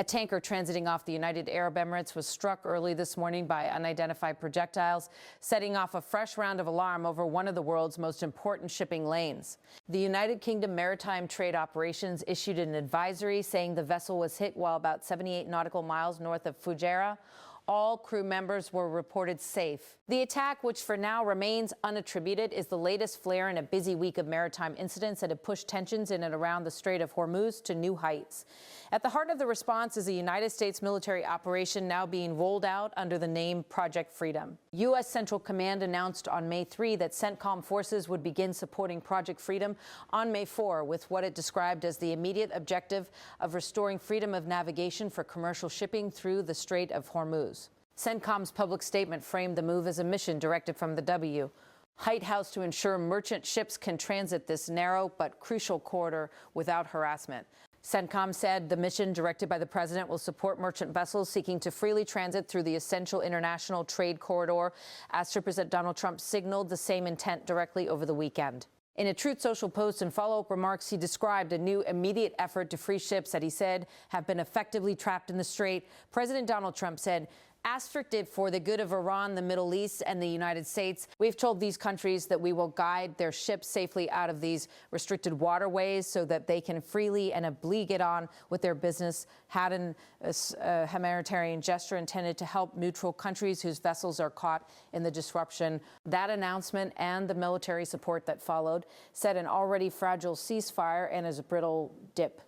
A tanker transiting off the United Arab Emirates was struck early this morning by unidentified projectiles, setting off a fresh round of alarm over one of the world's most important shipping lanes. The United Kingdom Maritime Trade Operations issued an advisory saying the vessel was hit while about 78 nautical miles north of Fujairah. All crew members were reported safe. The attack, which for now remains unattributed, is the latest flare in a busy week of maritime incidents that have pushed tensions in and around the Strait of Hormuz to new heights. At the heart of the response is a United States military operation now being rolled out under the name Project Freedom. U.S. Central Command announced on May 3 that CENTCOM forces would begin supporting Project Freedom on May 4 with what it described as the immediate objective of restoring freedom of navigation for commercial shipping through the Strait of Hormuz. CENTCOM's public statement framed the move as a mission directed from the White House to ensure merchant ships can transit this narrow but crucial corridor without harassment. CENTCOM said the mission directed by the president will support merchant vessels seeking to freely transit through the essential international trade corridor, as President Donald Trump signaled the same intent directly over the weekend. In a Truth Social post and follow-up remarks, he described a new immediate effort to free ships that he said have been effectively trapped in the Strait. President Donald Trump said, "As for the good of Iran, the Middle East, and the United States, we've told these countries that we will guide their ships safely out of these restricted waterways so that they can freely and obligely get on with their business." Had a humanitarian gesture intended to help neutral countries whose vessels are caught in the disruption. That announcement and the military support that followed set an already fragile ceasefire and a brittle dip.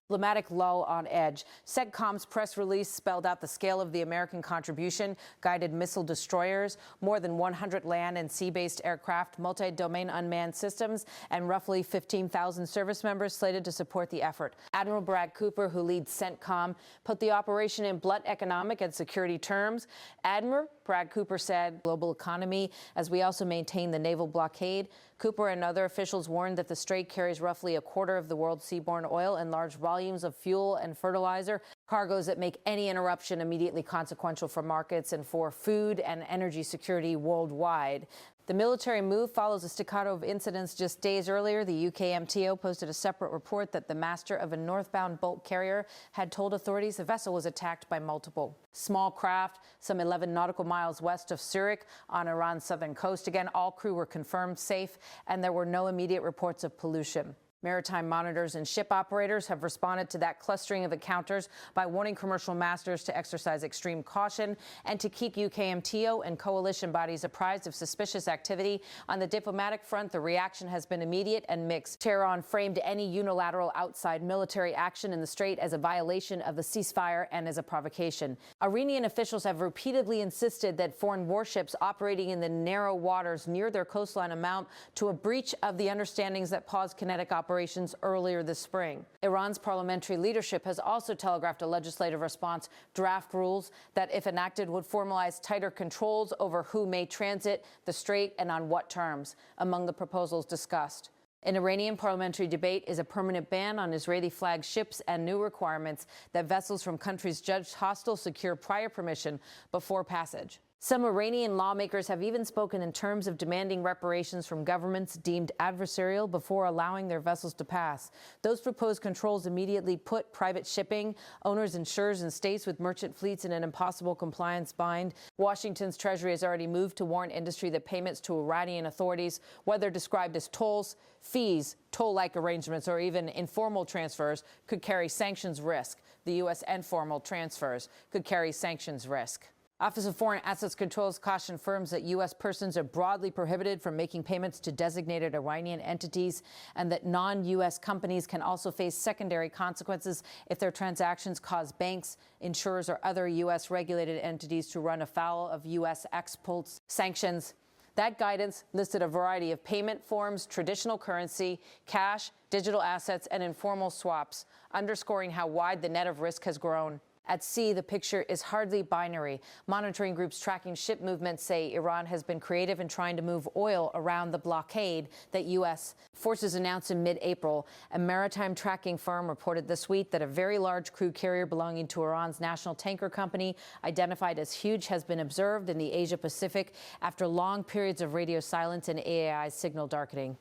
Diplomatic lull on edge. CENTCOM's press release spelled out the scale of the American contribution: guided missile destroyers, more than 100 land and sea-based aircraft, multi-domain unmanned systems, and roughly 15,000 service members slated to support the effort. Admiral Brad Cooper, who leads CENTCOM, put the operation in blunt economic and security terms. Admiral Brad Cooper said, "Global economy, as we also maintain the naval blockade." Cooper and other officials warned that the Strait carries roughly a quarter of the world's seaborne oil and large volumes of fuel and fertilizer, cargoes that make any interruption immediately consequential for markets and for food and energy security worldwide. The military move follows a staccato of incidents just days earlier. The UK MTO posted a separate report that the master of a northbound bulk carrier had told authorities the vessel was attacked by multiple small craft some 11 nautical miles west of Zurich on Iran's southern coast. Again, all crew were confirmed safe, and there were no immediate reports of pollution. Maritime monitors and ship operators have responded to that clustering of encounters by warning commercial masters to exercise extreme caution and to keep UKMTO and coalition bodies apprised of suspicious activity. On the diplomatic front, the reaction has been immediate and mixed. Tehran framed any unilateral outside military action in the Strait as a violation of the ceasefire and as a provocation. Iranian officials have repeatedly insisted that foreign warships operating in the narrow waters near their coastline amount to a breach of the understandings that paused kinetic operations earlier this spring. Iran's parliamentary leadership has also telegraphed a legislative response draft rules that, if enacted, would formalize tighter controls over who may transit the Strait and on what terms. Among the proposals discussed in Iranian parliamentary debate is a permanent ban on Israeli-flagged ships and new requirements that vessels from countries judged hostile secure prior permission before passage. Some Iranian lawmakers have even spoken in terms of demanding reparations from governments deemed adversarial before allowing their vessels to pass. Those proposed controls immediately put private shipping owners, insurers, and states with merchant fleets in an impossible compliance bind. Washington's Treasury has already moved to warn industry that payments to Iranian authorities, whether described as tolls, fees, toll-like arrangements, or even informal transfers, could carry sanctions risk. The U.S. informal transfers could carry sanctions risk. Office of Foreign Assets Control's caution firms that U.S. persons are broadly prohibited from making payments to designated Iranian entities, and that non-U.S. companies can also face secondary consequences if their transactions cause banks, insurers, or other U.S. regulated entities to run afoul of U.S. exports sanctions. That guidance listed a variety of payment forms, traditional currency, cash, digital assets, and informal swaps, underscoring how wide the net of risk has grown. At sea, the picture is hardly binary. Monitoring groups tracking ship movements say Iran has been creative in trying to move oil around the blockade that U.S. forces announced in mid-April. A maritime tracking firm reported this week that a very large crude carrier belonging to Iran's national tanker company, identified as Huge, has been observed in the Asia-Pacific after long periods of radio silence and AAI signal darkening.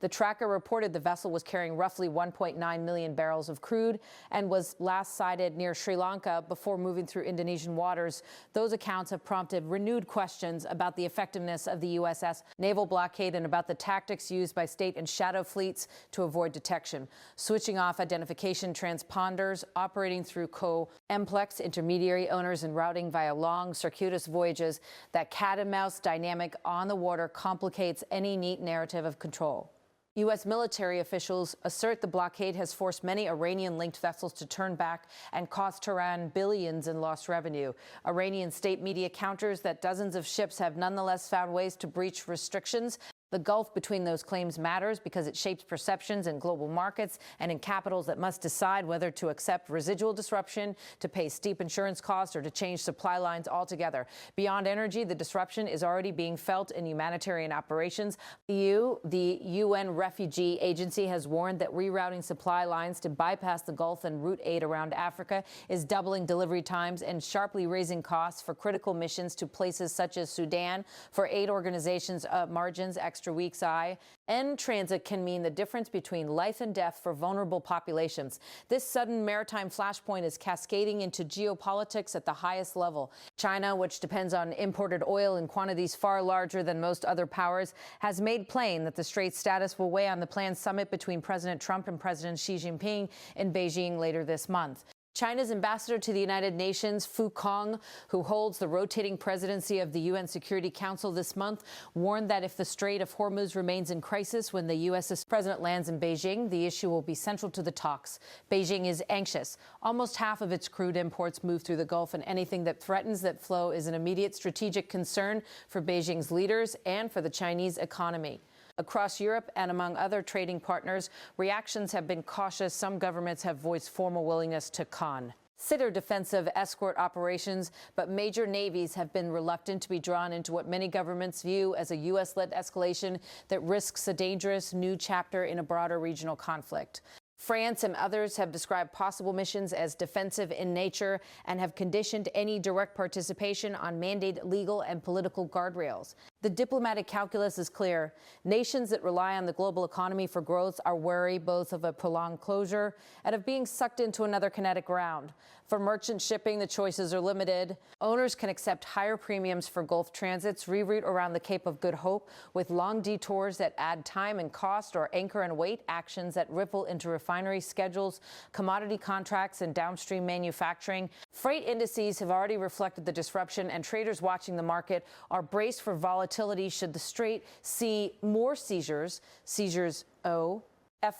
The tracker reported the vessel was carrying roughly 1.9 million barrels of crude and was last sighted near Sri Lanka before moving through Indonesian waters. Those accounts have prompted renewed questions about the effectiveness of the USS naval blockade and about the tactics used by state and shadow fleets to avoid detection, switching off identification transponders, operating through co-emplex intermediary owners, and routing via long, circuitous voyages. That cat-and-mouse dynamic on the water complicates any neat narrative of control. U.S. military officials assert the blockade has forced many Iranian-linked vessels to turn back and cost Tehran billions in lost revenue. Iranian state media counters that dozens of ships have nonetheless found ways to breach restrictions. The gulf between those claims matters because it shapes perceptions in global markets and in capitals that must decide whether to accept residual disruption, to pay steep insurance costs, or to change supply lines altogether. Beyond energy, the disruption is already being felt in humanitarian operations. The UN Refugee Agency has warned that rerouting supply lines to bypass the Gulf and route aid around Africa is doubling delivery times and sharply raising costs for critical missions to places such as Sudan. For aid organizations, margins, extra week's eye, and transit can mean the difference between life and death for vulnerable populations. This sudden maritime flashpoint is cascading into geopolitics at the highest level. China, which depends on imported oil in quantities far larger than most other powers, has made plain that the Strait's status will weigh on the planned summit between President Trump and President Xi Jinping in Beijing later this month. China's ambassador to the United Nations, Fu Kong, who holds the rotating presidency of the UN Security Council this month, warned that if the Strait of Hormuz remains in crisis when the U.S. president lands in Beijing, the issue will be central to the talks. Beijing is anxious. Almost half of its crude imports move through the Gulf, and anything that threatens that flow is an immediate strategic concern for Beijing's leaders and for the Chinese economy. Across Europe and among other trading partners, reactions have been cautious. Some governments have voiced formal willingness to consider defensive escort operations, but major navies have been reluctant to be drawn into what many governments view as a U.S.-led escalation that risks a dangerous new chapter in a broader regional conflict. France and others have described possible missions as defensive in nature and have conditioned any direct participation on mandated legal and political guardrails. The diplomatic calculus is clear. Nations that rely on the global economy for growth are wary both of a prolonged closure and of being sucked into another kinetic round. For merchant shipping, the choices are limited. Owners can accept higher premiums for Gulf transits, reroute around the Cape of Good Hope with long detours that add time and cost, or anchor and wait actions that ripple into refinery schedules, commodity contracts, and downstream manufacturing. Freight indices have already reflected the disruption, and traders watching the market are braced for volatility should the Strait see more seizures,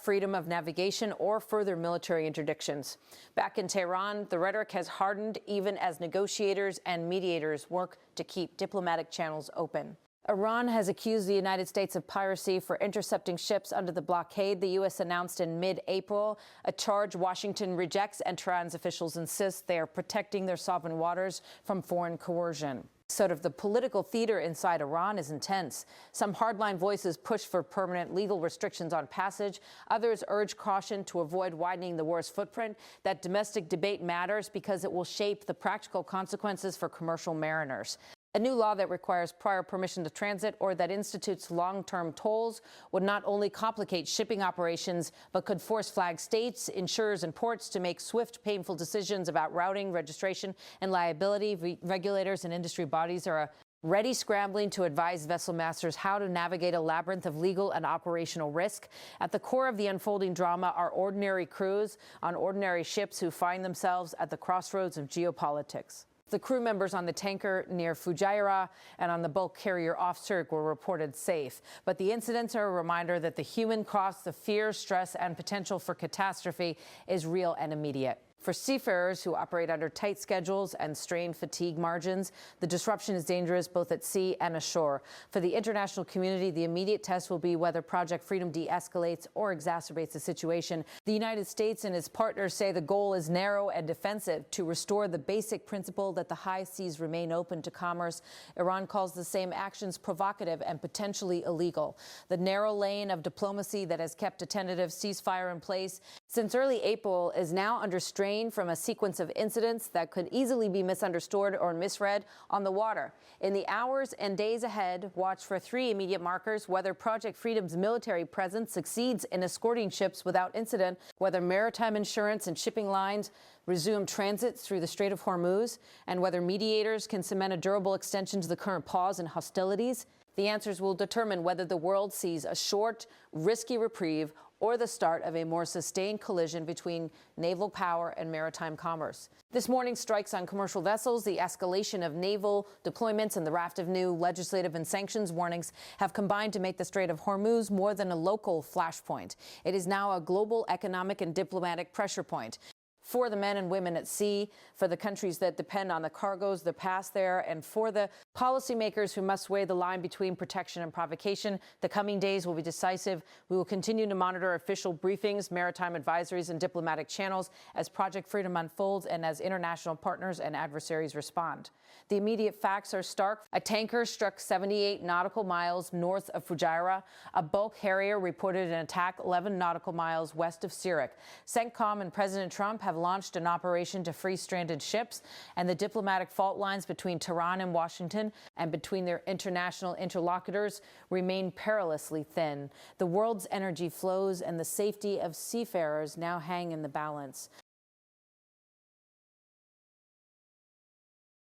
freedom of navigation, or further military interdictions. Back in Tehran, the rhetoric has hardened even as negotiators and mediators work to keep diplomatic channels open. Iran has accused the United States of piracy for intercepting ships under the blockade. The U.S. announced in mid-April, a charge Washington rejects, and Tehran's officials insist they are protecting their sovereign waters from foreign coercion. Sort of the political theater inside Iran is intense. Some hardline voices push for permanent legal restrictions on passage. Others urge caution to avoid widening the war's footprint. That domestic debate matters because it will shape the practical consequences for commercial mariners. A new law that requires prior permission to transit or that institutes long-term tolls would not only complicate shipping operations, but could force flag states, insurers, and ports to make swift, painful decisions about routing, registration, and liability. Regulators and industry bodies are already scrambling to advise vessel masters how to navigate a labyrinth of legal and operational risk. At the core of the unfolding drama are ordinary crews on ordinary ships who find themselves at the crossroads of geopolitics. The crew members on the tanker near Fujairah and on the bulk carrier off Sirte were reported safe. But the incidents are a reminder that the human cost, the fear, stress, and potential for catastrophe is real and immediate. For seafarers who operate under tight schedules and strained fatigue margins, the disruption is dangerous both at sea and ashore. For the international community, the immediate test will be whether Project Freedom de-escalates or exacerbates the situation. The United States and its partners say the goal is narrow and defensive, to restore the basic principle that the high seas remain open to commerce. Iran calls the same actions provocative and potentially illegal. The narrow lane of diplomacy that has kept a tentative ceasefire in place Since early April is now under strain from a sequence of incidents that could easily be misunderstood or misread on the water. In the hours and days ahead, watch for 3 immediate markers: whether Project Freedom's military presence succeeds in escorting ships without incident, whether maritime insurance and shipping lines resume transit through the Strait of Hormuz, and whether mediators can cement a durable extension to the current pause in hostilities. The answers will determine whether the world sees a short, risky reprieve or the start of a more sustained collision between naval power and maritime commerce. This morning's strikes on commercial vessels, the escalation of naval deployments, and the raft of new legislative and sanctions warnings have combined to make the Strait of Hormuz more than a local flashpoint. It is now a global economic and diplomatic pressure point for the men and women at sea, for the countries that depend on the cargoes that pass there, and for the policymakers who must weigh the line between protection and provocation. The coming days will be decisive. We will continue to monitor official briefings, maritime advisories, and diplomatic channels as Project Freedom unfolds and as international partners and adversaries respond. The immediate facts are stark. A tanker struck 78 nautical miles north of Fujairah. A bulk carrier reported an attack 11 nautical miles west of Sirak. CENTCOM and President Trump have launched an operation to free stranded ships, and the diplomatic fault lines between Tehran and Washington and between their international interlocutors remain perilously thin. The world's energy flows and the safety of seafarers now hang in the balance.